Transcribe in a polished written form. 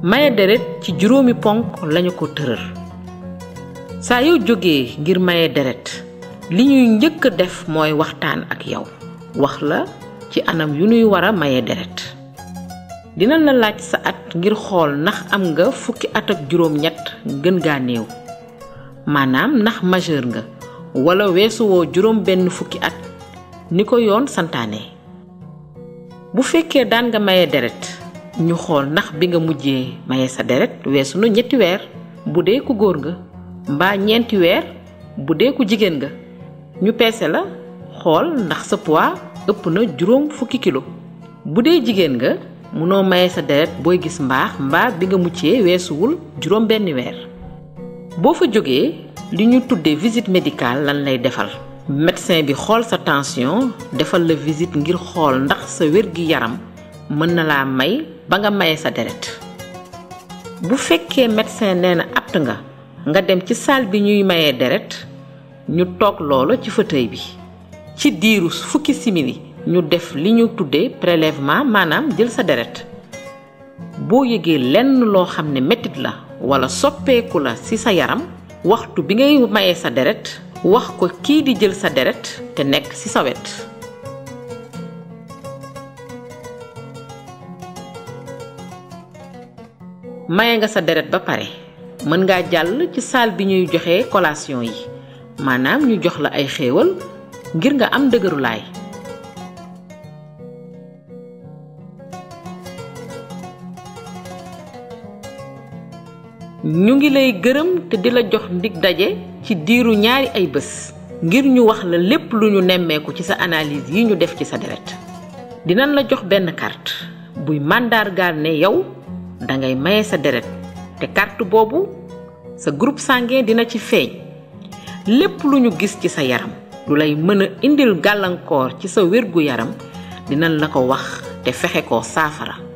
maye deret ci juróomi ponk lañu ko tëral saa yow jógee ngir maye deret li ñuy njëkk def mooy waxtaan ak yow wax la ci anam yu ñuy wara maye deret dinañ la laaj sa at ngir xool ndax am nga fukki at ak juróom-ñett gën gaa néew maanaam ndax majeur nga wala weesuwoo juróom benn fukki at ni ko yoon santaane bu fekkee daan nga maye deret ñu xool ndax bi nga mujjee maye sa deret weesu na 3 weer bu dee ku góor nga mbaa 4 weer bu dee ku jigéen nga ñu peese la xool ndax sa poids ëpp na juróom fukki kilo bu dee jigéen nga mënoo maye sa deret booy gis mbaax mbaa bi nga muccee weesuwul juróom benn weer boo fa jógee li ñu tuddee visite médicale lan lay defal médecin bi xool sa tension defal la visite ngir xool ndax sa wér-gi-yaram mën na laa may ba nga maye sa deret bu fekkee médecin nee na apt nga dem ci salle bi ñuy mayee deret ñu toog loolu ci fauteuil bi ci diiru fukki simili ñu def li ñu tuddee prélèvement maanaam jël sa deret boo yëgee lenn loo xam ne mettit la wala soppeeku la ci sa yaram waxtu bi ngay mayee sa deret wax ko kii di jël sa deret te nekk ci sa wet maye nga sa deret ba pare mën ngaa jàll ci salle bi ñuy joxe collation yi maanaam ñu jox la ay xéewal ngir nga am dëgërulaay ñu ngi lay gërëm te di la jox ndig daje ci diiru ñaari ay bés ngir ñu wax la lépp lu ñu nemmeeku ci sa analyse yi ñu def ci sa deret dinañ la jox benn carte buy màndargaal ne yow dangay maye sa deret te carte boobu sa groupe sanguin dina ci feeñ lépp lu ñu gis ci sa yaram lu lay mën a indil gàllankoor ci sa wérgu yaram dinañ la ko wax te fexe ko saafara